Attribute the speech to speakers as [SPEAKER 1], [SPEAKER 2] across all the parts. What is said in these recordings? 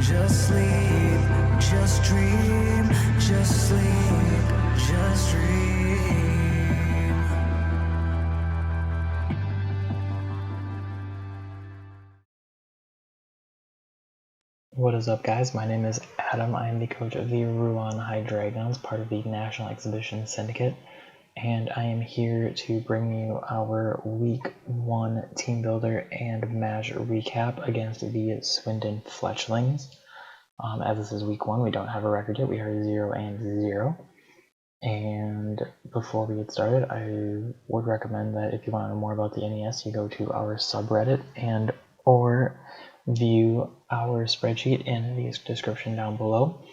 [SPEAKER 1] Just sleep, just dream, just sleep, just dream.
[SPEAKER 2] What is up, guys? My name is Adam. I am the coach of the Rouen Hydreigons, part of the National Exhibition Syndicate, and I am here to bring you our Week 1 Team Builder and match recap against the Swindon Fletchlings. As this is Week 1, we don't have a record yet. We are 0-0. And before we get started, I would recommend that if you want to know more about the NES, you go to our subreddit and or view our spreadsheet in the description down below.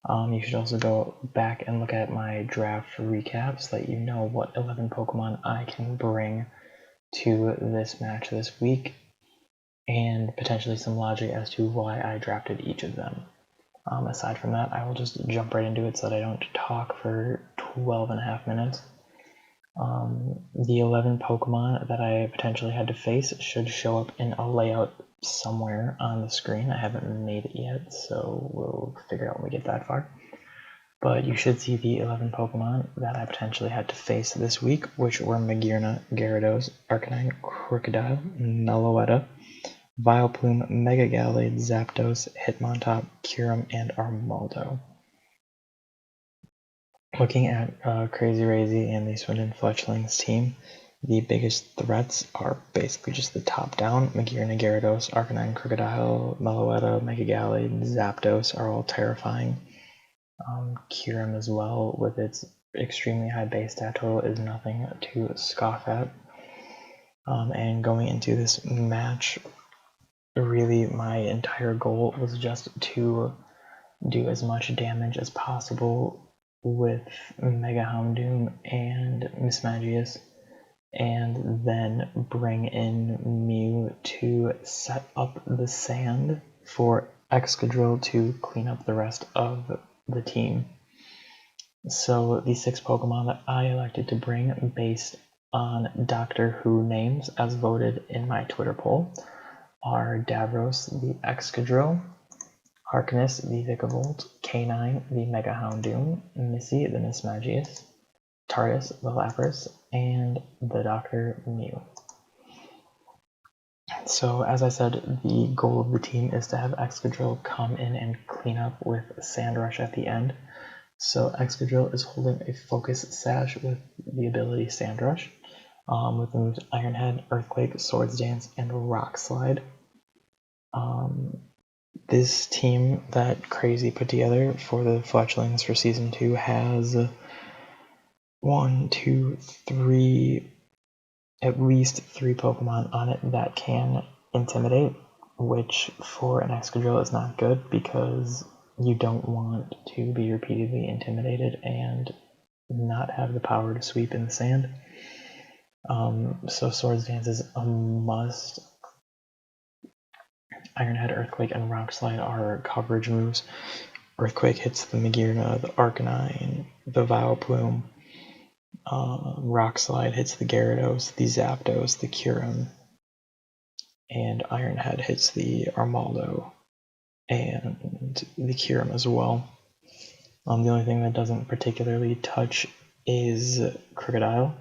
[SPEAKER 2] You should also go back and look at my draft recaps so that you know what 11 Pokemon I can bring to this match this week, and potentially some logic as to why I drafted each of them. Aside from that, I will just jump right into it so that I don't talk for 12.5 minutes. The 11 Pokemon that I potentially had to face should show up in a layout somewhere on the screen. I haven't made it yet, so we'll figure out when we get that far. But you should see the 11 Pokemon that I potentially had to face this week, which were Magearna, Gyarados, Arcanine, Crocodile, Meloetta, Vileplume, Mega Gallade, Zapdos, Hitmontop, Kyurem, and Armaldo. Looking at CrazyRazey and the Swindon Fletchlings team, the biggest threats are basically just the top down. Magearna, Gyarados, Arcanine, Crocodile, Meloetta, Mega Gallade, Zapdos are all terrifying. Kyurem as well, with its extremely high base stat total, is nothing to scoff at. And going into this match, really my entire goal was just to do as much damage as possible with Mega Houndoom and Mismagius, and then bring in Mew to set up the sand for Excadrill to clean up the rest of the team. So the 6 Pokemon that I elected to bring based on Doctor Who names as voted in my Twitter poll are Davros, the Excadrill, Harkness, the Vikavolt, K9, the Mega Houndoom, Missy, the Mismagius, Tardis, the Lapras, and the Dr. Mew. So, as I said, the goal of the team is to have Excadrill come in and clean up with Sandrush at the end. So Excadrill is holding a Focus Sash with the ability Sandrush, with the moves Iron Head, Earthquake, Swords Dance, and Rock Slide. This team that Crazy put together for the Fletchlings for Season 2 has at least three Pokemon on it that can Intimidate, which for an Excadrill is not good because you don't want to be repeatedly intimidated and not have the power to sweep in the sand. So Swords Dance is a must. Iron Head, Earthquake, and Rock Slide are coverage moves. Earthquake hits the Magearna, the Arcanine, the Vileplume. Rock Slide hits the Gyarados, the Zapdos, the Kyurem. And Iron Head hits the Armaldo and the Kyurem as well. The only thing that doesn't particularly touch is Crocodile.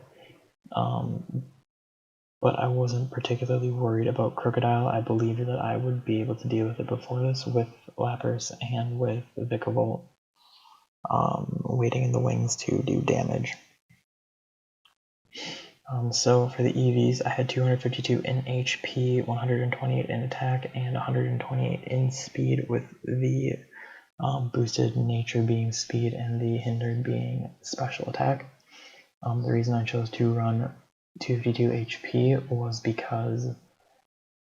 [SPEAKER 2] But I wasn't particularly worried about Crocodile. I believed that I would be able to deal with it before this with Lapras and with Vikavolt waiting in the wings to do damage. So for the EVs, I had 252 in HP, 128 in attack, and 128 in speed, with the boosted nature being speed and the hindered being special attack. The reason I chose to run 252 HP was because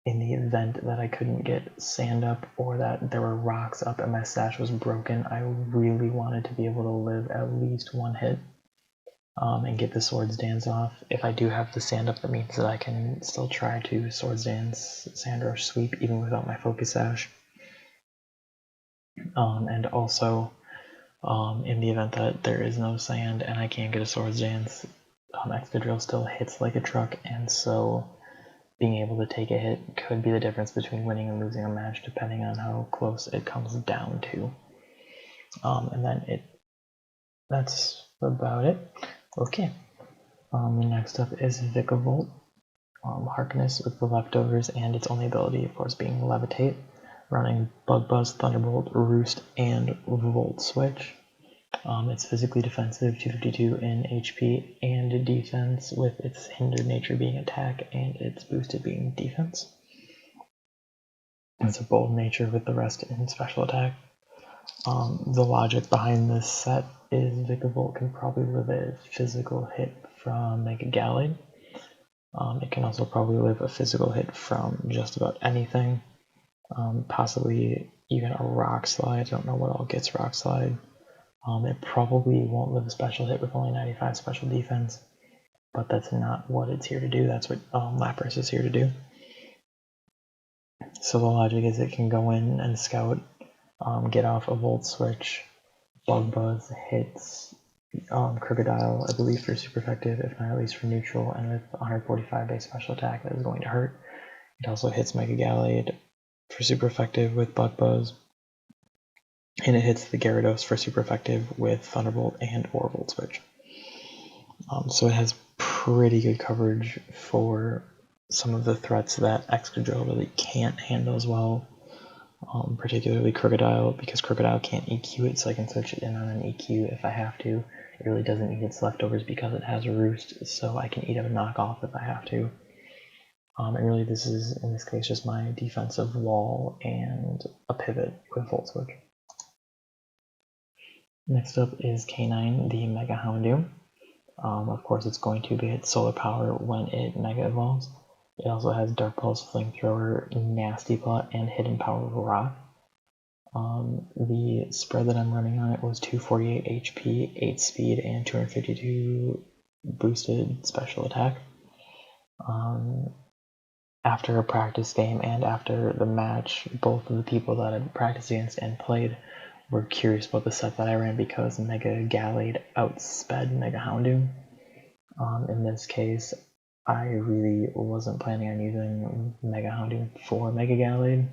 [SPEAKER 2] in the event that I couldn't get sand up or that there were rocks up and my stash was broken, I really wanted to be able to live at least one hit and get the Swords Dance off. If I do have the sand up, that means that I can still try to Swords Dance, Sandrush, Sweep even without my Focus Sash. And also, in the event that there is no sand and I can't get a Swords Dance, Excadrill still hits like a truck, and so being able to take a hit could be the difference between winning and losing a match, depending on how close it comes down to. And then that's about it. Okay. Next up is Vikavolt. Harkness with the leftovers and its only ability, of course, being Levitate, running Bug Buzz, Thunderbolt, Roost, and Volt Switch. It's physically defensive, 252 in HP and defense, with its hindered nature being attack and its boosted being defense. It's a bold nature with the rest in special attack. The logic behind this set is Vikavolt can probably live a physical hit from Mega Gallade. It can also probably live a physical hit from just about anything, possibly even a Rock Slide. I don't know what all gets Rock Slide. It probably won't live a special hit with only 95 special defense, but that's not what it's here to do. That's what Lapras is here to do. So the logic is it can go in and scout, get off a Volt Switch, Bug Buzz hits Crocodile, I believe, for super effective, if not at least for neutral, and with 145 base special attack that is going to hurt. It also hits Mega Gallade for super effective with Bug Buzz, and it hits the Gyarados for super effective with Thunderbolt and or Volt Switch. So it has pretty good coverage for some of the threats that Excadrill really can't handle as well. Particularly Crocodile, because Crocodile can't EQ it, so I can switch it in on an EQ if I have to. It really doesn't eat its leftovers because it has a Roost, so I can eat up a knockoff if I have to. And really this is, in this case, just my defensive wall and a pivot with Volt Switch. Next up is K9, the Mega Houndoom. Of course, it's going to be its solar power when it Mega Evolves. It also has Dark Pulse, Flamethrower, Nasty Plot, and Hidden Power Rock. The spread that I'm running on it was 248 HP, 8 speed, and 252 boosted special attack. After a practice game and after the match, both of the people that I practiced against and played were curious about the set that I ran because Mega Gallade outsped Mega Houndoom. In this case, I really wasn't planning on using Mega Houndoom for Mega Gallade.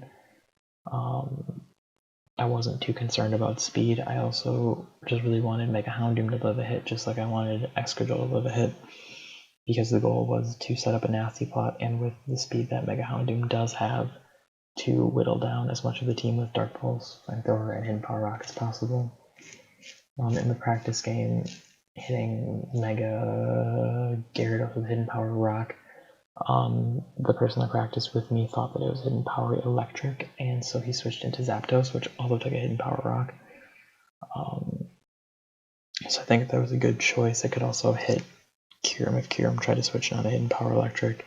[SPEAKER 2] I wasn't too concerned about speed. I also just really wanted Mega Houndoom to live a hit, just like I wanted Excadrill to live a hit, because the goal was to set up a Nasty Plot, and with the speed that Mega Houndoom does have, to whittle down as much of the team with Dark Pulse, Flamethrower, and Hidden Power Rock as possible. In the practice game, hitting Mega Gyarados with Hidden Power Rock, the person that practiced with me thought that it was Hidden Power Electric, and so he switched into Zapdos, which also took a Hidden Power Rock. So I think that was a good choice. It could also hit Kyurem if Kyurem tried to switch on a Hidden Power Electric.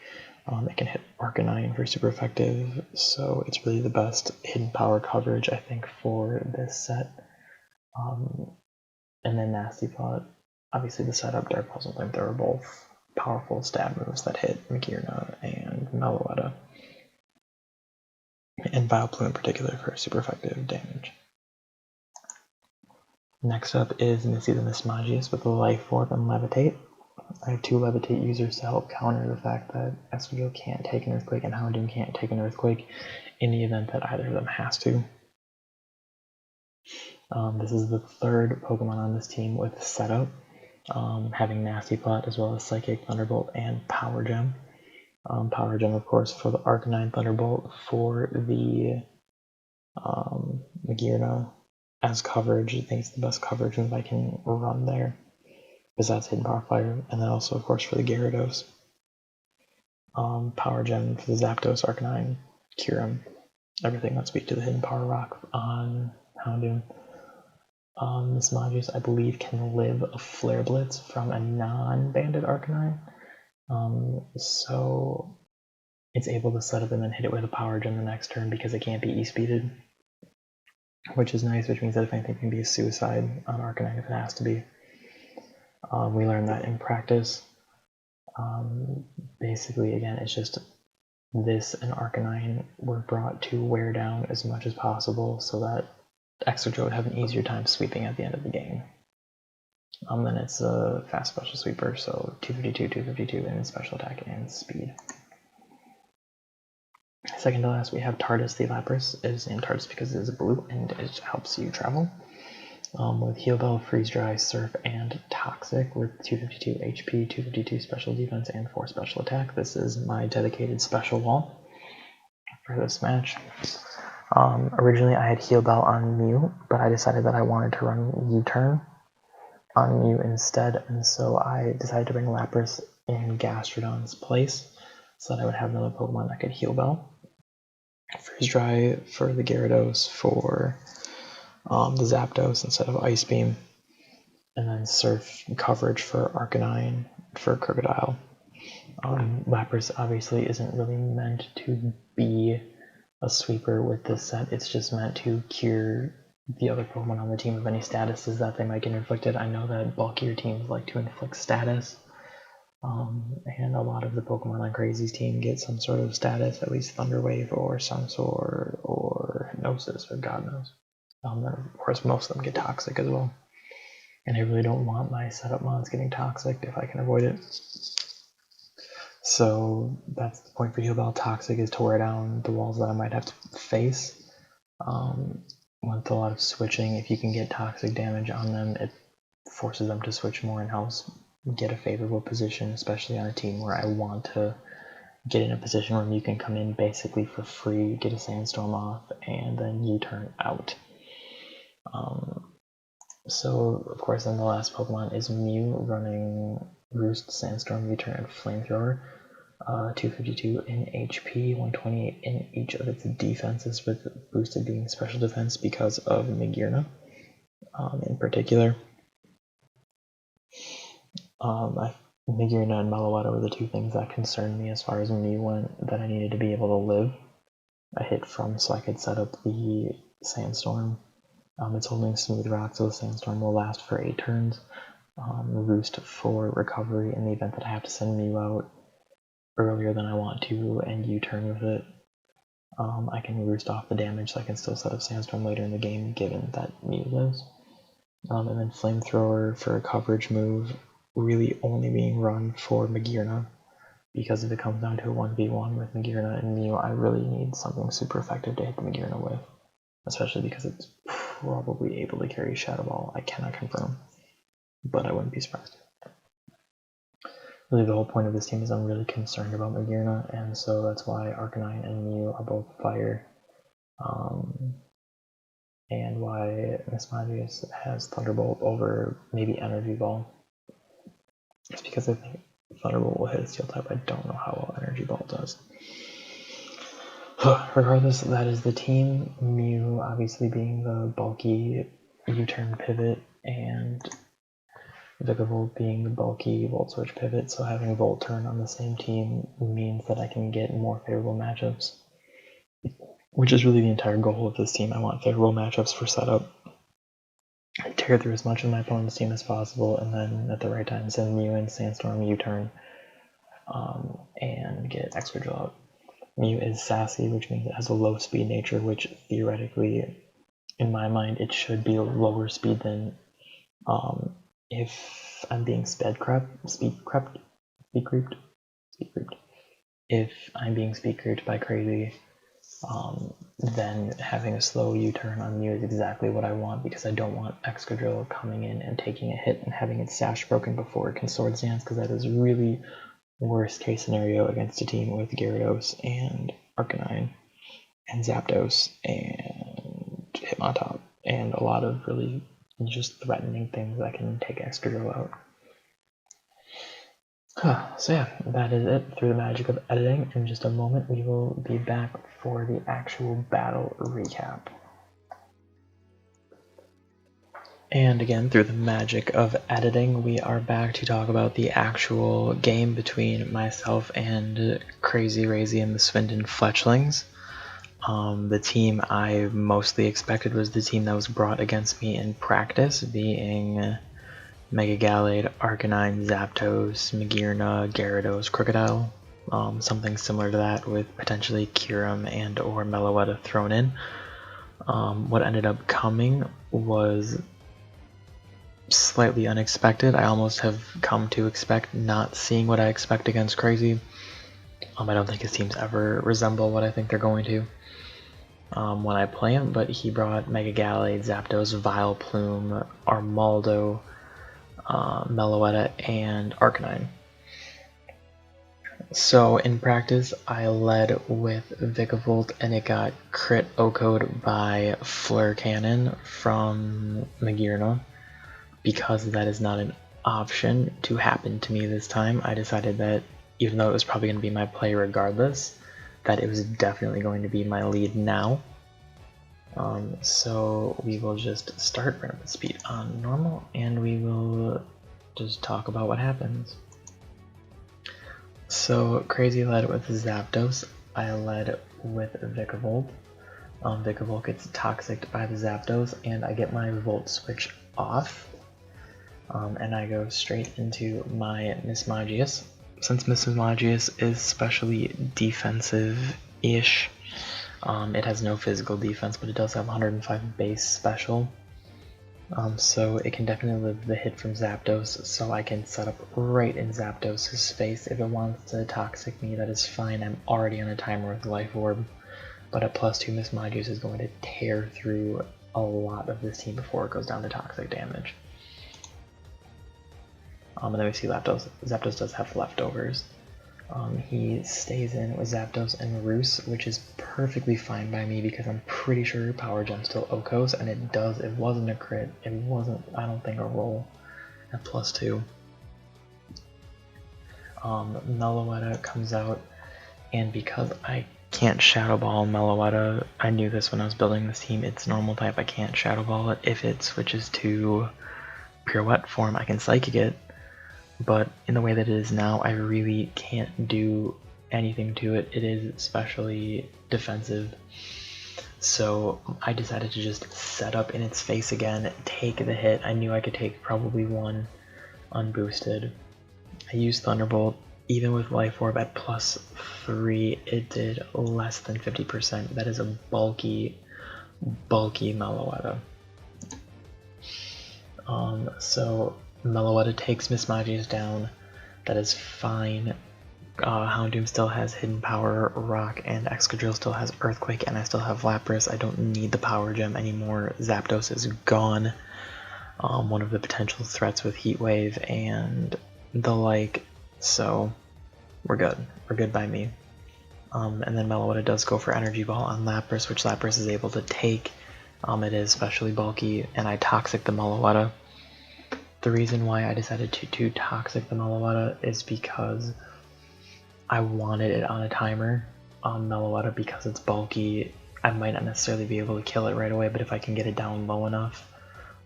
[SPEAKER 2] It can hit Arcanine for super effective, so it's really the best Hidden Power coverage, I think, for this set. And then Nasty Plot, obviousobviously the setup, Dark Pulse and Flamethrower are both powerful stab moves that hit Magearna and Meloetta, and Vileplume in particular for super effective damage. Next up is Missy the Mismagius with Life Orb and Levitate. I have 2 Levitate users to help counter the fact that Excadrill can't take an Earthquake and Houndoom can't take an Earthquake in the event that either of them has to. This is the 3rd Pokemon on this team with setup, having Nasty Plot as well as Psychic, Thunderbolt, and Power Gem. Power Gem, of course, for the Arcanine, Thunderbolt for the Magearna as coverage. I think it's the best coverage move I can run there, because that's Hidden Power Fire, and then also, of course, for the Gyarados. Power Gem for the Zapdos, Arcanine, Kyurem, everything that speaks to the Hidden Power Rock on Houndoom. Mismagius, I believe, can live a Flare Blitz from a non-banded Arcanine, so it's able to set up and then hit it with a Power Gem the next turn because it can't be E-speeded, which is nice, which means that if anything, it can be a suicide on Arcanine if it has to be. We learned that in practice. Basically, again, it's just this and Arcanine were brought to wear down as much as possible so that Excadrill would have an easier time sweeping at the end of the game. Then it's a fast special sweeper, so 252, 252 in special attack and speed. Second to last, we have Tardis the Lapras. It is named Tardis because it is blue and it helps you travel. With Heal Bell, Freeze Dry, Surf, and Toxic with 252 HP, 252 special defense, and 4 special attack. This is my dedicated special wall for this match. Originally I had Heal Bell on Mew, but I decided that I wanted to run U-Turn on Mew instead, and so I decided to bring Lapras in Gastrodon's place so that I would have another Pokemon that could Heal Bell. Freeze Dry for the Gyarados, for the Zapdos instead of Ice Beam, and then Surf coverage for Arcanine for Crocodile. Lapras obviously isn't really meant to be a sweeper with this set, it's just meant to cure the other Pokemon on the team of any statuses that they might get inflicted. I know that bulkier teams like to inflict status, and a lot of the Pokemon on Crazy's team get some sort of status, at least Thunder Wave or Sunsor or Hypnosis or God knows. Of course, most of them get Toxic as well. And I really don't want my setup mods getting Toxic if I can avoid it. So that's the point for Heal Bell. Toxic is to wear down the walls that I might have to face. With a lot of switching, if you can get Toxic damage on them, it forces them to switch more and helps get a favorable position, especially on a team where I want to get in a position where you can come in basically for free, get a Sandstorm off, and then U-turn out. So, of course, then the last Pokemon is Mew, running Roost, Sandstorm, U-turn, and Flamethrower. 252 in HP, 128 in each of its defenses, with boosted being special defense because of Magearna in particular. Magearna and Meloetta were the two things that concerned me as far as Mew went, that I needed to be able to live a hit from so I could set up the Sandstorm. It's holding Smooth Rock, so the Sandstorm will last for 8 turns. Roost for recovery in the event that I have to send Mew out earlier than I want to and U-turn with it. I can roost off the damage so I can still set up Sandstorm later in the game given that Mew lives. And then Flamethrower for a coverage move, really only being run for Magearna, because if it comes down to a 1v1 with Magearna and Mew, I really need something super effective to hit the Magearna with, especially because it's probably able to carry Shadow Ball. I cannot confirm, but I wouldn't be surprised. Really, the whole point of this team is I'm really concerned about Magearna, and so that's why Arcanine and Mew are both fire, and why Miss Magius has Thunderbolt over maybe Energy Ball. It's because I think Thunderbolt will hit a Steel type. I don't know how well Energy Ball does. Regardless, that is the team. Mew obviously being the bulky U-turn pivot, and Vikavolt being the bulky Volt Switch pivot, so having Volt Turn on the same team means that I can get more favorable matchups, which is really the entire goal of this team. I want favorable matchups for setup. I tear through as much of my opponent's team as possible, and then at the right time send Mew in, Sandstorm, U-turn, and get Extra Drill out. Mew is sassy, which means it has a low speed nature, which theoretically, in my mind, it should be a lower speed than if I'm being speed creeped. If I'm being speed creeped by Crazy, then having a slow U-turn on Mew is exactly what I want, because I don't want Excadrill coming in and taking a hit and having its sash broken before it can Swords Dance, because that is really worst case scenario against a team with Gyarados and Arcanine and Zapdos and Hitmontop and a lot of really just threatening things that can take Excadrill out. So yeah, that is it through the magic of editing. In just a moment, we will be back for the actual battle recap. And again, through the magic of editing, we are back to talk about the actual game between myself and CrazyRazey and the Swindon Fletchlings. The team I mostly expected was the team that was brought against me in practice, being Mega Gallade, Arcanine, Zapdos, Magearna, Gyarados, Crocodile. Something similar to that with potentially Kyurem and or Meloetta thrown in. What ended up coming was slightly unexpected. I almost have come to expect not seeing what I expect against Crazy. I don't think his teams ever resemble what I think they're going to when I play him, but he brought Mega Gallade, Zapdos, Vileplume, Armaldo, Meloetta, and Arcanine. So in practice, I led with Vikavolt, and it got crit O-code by Flare Cannon from Magearna. Because that is not an option to happen to me this time, I decided that even though it was probably going to be my play regardless, that it was definitely going to be my lead now. So we will just start random speed on normal, and we will just talk about what happens. So Crazy led with Zapdos, I led with Vikavolt. Vikavolt gets Toxic by the Zapdos, and I get my Volt Switch off. And I go straight into my Mismagius. Since Mismagius is specially defensive-ish, it has no physical defense, but it does have 105 base special. So it can definitely live the hit from Zapdos, so I can set up right in Zapdos' face. If it wants to Toxic me, that is fine. I'm already on a timer with Life Orb, but at +2, Mismagius is going to tear through a lot of this team before it goes down to Toxic damage. And then we see Zapdos. Zapdos does have leftovers. He stays in with Zapdos and Roos, which is perfectly fine by me because I'm pretty sure Power Gem still OHKOs, and it wasn't a crit, it wasn't, I don't think, a roll at +2. Meloetta comes out, and because I can't Shadow Ball Meloetta, I knew this when I was building this team, it's normal type, I can't Shadow Ball it. If it switches to Pirouette form, I can Psychic it. But in the way that it is now, I really can't do anything to it. It is especially defensive. So I decided to just set up in its face again, take the hit. I knew I could take probably one unboosted. I used Thunderbolt. Even with Life Orb at +3, it did less than 50%. That is a bulky Meloetta. So Meloetta takes Mismagius down, that is fine. Houndoom still has Hidden Power, Rock, and Excadrill still has Earthquake, and I still have Lapras. I don't need the Power Gem anymore. Zapdos is gone. One of the potential threats with Heat Wave and the like, so we're good. We're good by me. And then Meloetta does go for Energy Ball on Lapras, which Lapras is able to take. It is especially bulky, and I Toxic the Meloetta. The reason why I decided to Toxic the Meloetta is because I wanted it on a timer on Meloetta because it's bulky. I might not necessarily be able to kill it right away, but if I can get it down low enough,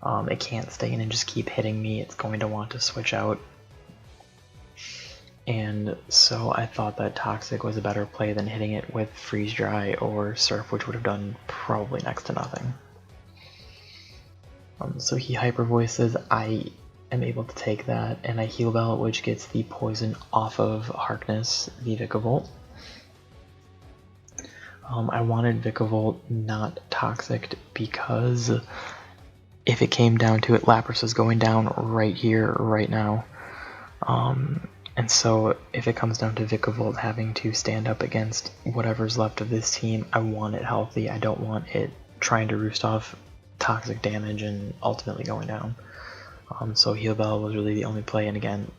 [SPEAKER 2] it can't stay in and just keep hitting me. It's going to want to switch out. And so I thought that Toxic was a better play than hitting it with Freeze Dry or Surf, which would have done probably next to nothing. So he Hyper Voices, I am able to take that, and I Heal Bell, which gets the poison off of Harkness, the Vikavolt. I wanted Vikavolt not Toxic because if it came down to it, Lapras is going down right here, right now. And so if it comes down to Vikavolt having to stand up against whatever's left of this team, I want it healthy. I don't want it trying to roost off toxic damage and ultimately going down. So Heal Bell was really the only play, and again,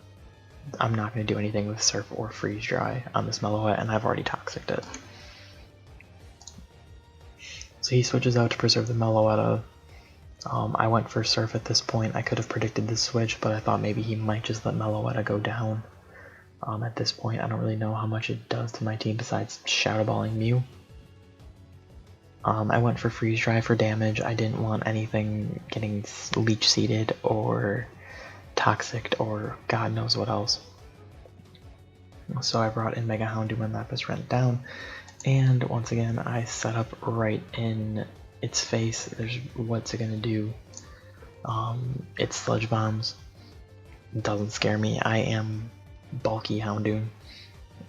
[SPEAKER 2] I'm not going to do anything with Surf or Freeze Dry on this Meloetta, and I've already Toxic'd it. So he switches out to preserve the Meloetta. I went for Surf at this point. I could have predicted this switch, but I thought maybe he might just let Meloetta go down. At this point, I don't really know how much it does to my team besides Shadow Balling Mew. I went for Freeze Dry for damage. I didn't want anything getting Leech Seeded or Toxic or God knows what else. So I brought in Mega Houndoom and Lapras Rent down, and once again I set up right in its face. What's it gonna do? It's Sludge Bombs. Doesn't scare me. I am bulky Houndoom.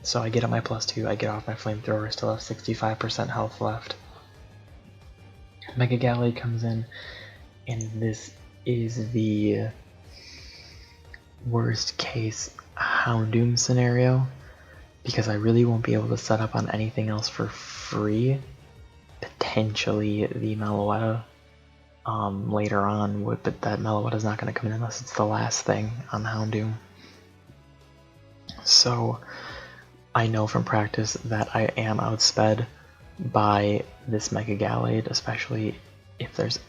[SPEAKER 2] So I get up my +2, I get off my Flamethrower, still have 65% health left. Mega Gallade comes in, and this is the worst case Houndoom scenario. because I really won't be able to set up on anything else for free. Potentially the Meloetta later on, but that Meloetta is not going to come in unless it's the last thing on Houndoom. So I know from practice that I am outsped by this Mega Gallade, especially if there's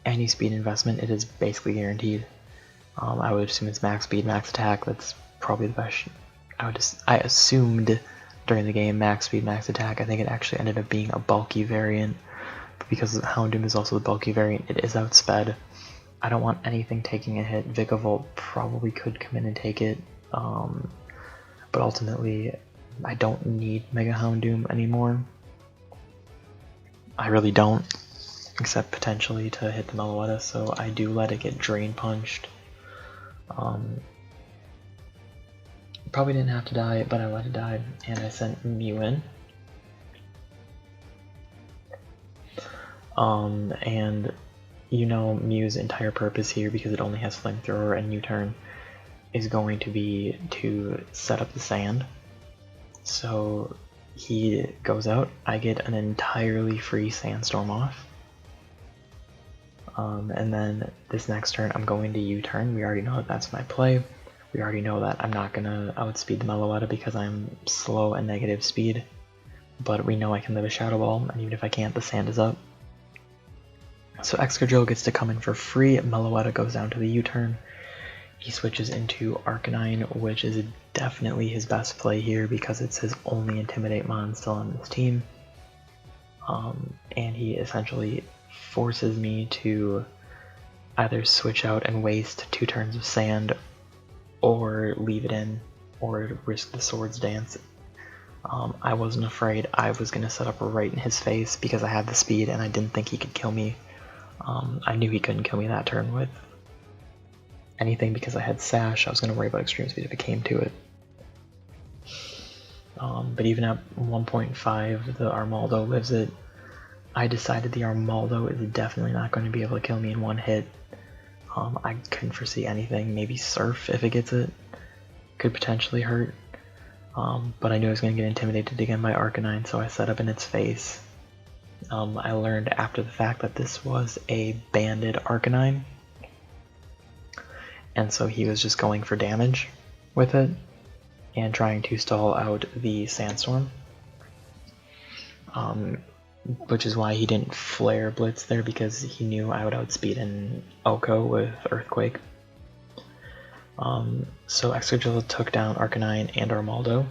[SPEAKER 2] any speed investment. It is basically guaranteed. I would assume it's max speed, max attack. That's probably the best. I assumed during the game max speed, max attack. I think it actually ended up being a bulky variant, but because Houndoom is also the bulky variant, it is outsped. I don't want anything taking a hit. Vikavolt probably could come in and take it, but ultimately I don't need Mega Houndoom anymore. I really don't, except potentially to hit the Meloetta, so I do let it get Drain Punched. Probably didn't have to die, but I let it die, and I sent Mew in. And you know Mew's entire purpose here, because it only has Flamethrower and U-turn, is going to be to set up the sand. So he goes out, I get an entirely free Sandstorm off. And then this next turn I'm going to U-turn. We already know that that's my play. We already know that I'm not going to outspeed the Meloetta because I'm slow and negative speed. But we know I can live a Shadow Ball, and even if I can't, the sand is up. So Excadrill gets to come in for free. Meloetta goes down to the U-turn. He switches into Arcanine, which is definitely his best play here because it's his only Intimidate Mon still on this team. And he essentially forces me to either switch out and waste 2 turns of sand, or leave it in, or risk the Swords Dance. I wasn't afraid. I was going to set up right in his face because I had the speed and I didn't think he could kill me. I knew he couldn't kill me that turn with anything because I had Sash. I was going to worry about Extreme Speed if it came to it. But even at 1.5, the Armaldo lives it. I decided the Armaldo is definitely not going to be able to kill me in one hit. I couldn't foresee anything. Maybe Surf, if it gets it, could potentially hurt. But I knew I was going to get intimidated again by Arcanine, so I set up in its face. I learned after the fact that this was a banded Arcanine, and so he was just going for damage with it and trying to stall out the Sandstorm, which is why he didn't flare Blitz there, because he knew I would outspeed an Oko with Earthquake. So Excadrill took down Arcanine and Armaldo.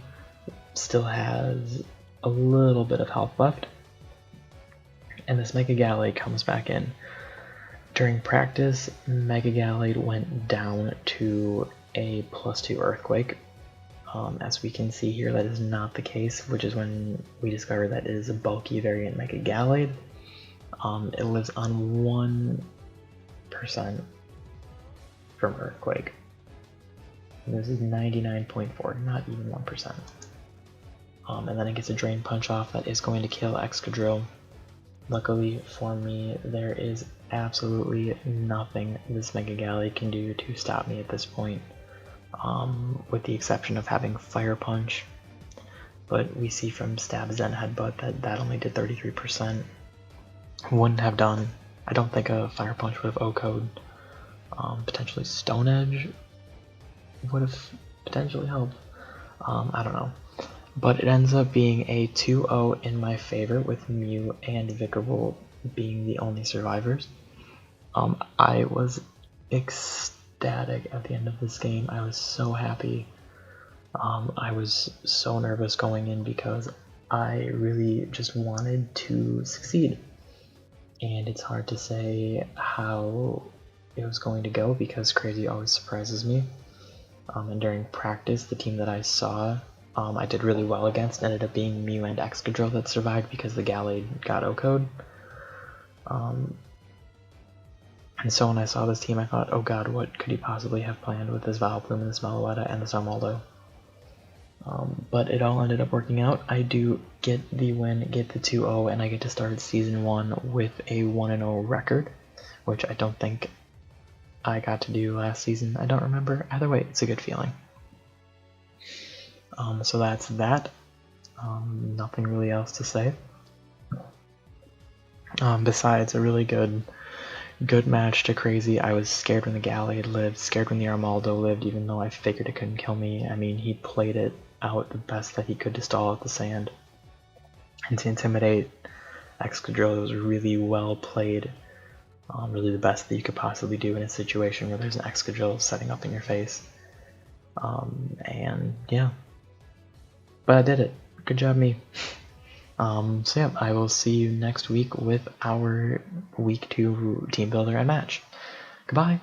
[SPEAKER 2] Still has a little bit of health left. And this Mega Gallade comes back in. During practice, Mega Gallade went down to a +2 Earthquake. As we can see here, that is not the case, which is when we discovered that it is a bulky variant Mega Gallade. It lives on 1% from Earthquake. And this is 99.4, not even 1%. And then it gets a Drain Punch off that is going to kill Excadrill. Luckily for me, there is absolutely nothing this Mega Gallade can do to stop me at this point, with the exception of having Fire Punch. But we see from Stab, Zen, Headbutt that that only did 33%. Wouldn't have done. I don't think a Fire Punch would have OHKO'd. Potentially Stone Edge would have potentially helped. I don't know. But it ends up being a 2-0 in my favor, with Mew and Vikavolt being the only survivors. I was ecstatic at the end of this game. I was so happy. I was so nervous going in because I really just wanted to succeed. And it's hard to say how it was going to go because Crazy always surprises me. And during practice, the team that I saw I did really well against ended up being Mew and Excadrill that survived because the Gallade got OHKO'd. And so when I saw this team, I thought, oh god, what could he possibly have planned with this Vileplume and this Meloetta and this Armaldo? But it all ended up working out. I do get the win, get the 2-0, and I get to start Season 1 with a 1-0 record, which I don't think I got to do last season. I don't remember. Either way, it's a good feeling. So that's that. Nothing really else to say. Besides a really good match to Crazy. I was scared when the Gallade lived, scared when the Armaldo lived, even though I figured it couldn't kill me. I mean, he played it out the best that he could to stall out the sand. And to intimidate Excadrill, it was really well played. Really the best that you could possibly do in a situation where there's an Excadrill setting up in your face. And yeah. But I did it. Good job, me. So yeah, I will see you next week with our week 2 team builder and match. Goodbye.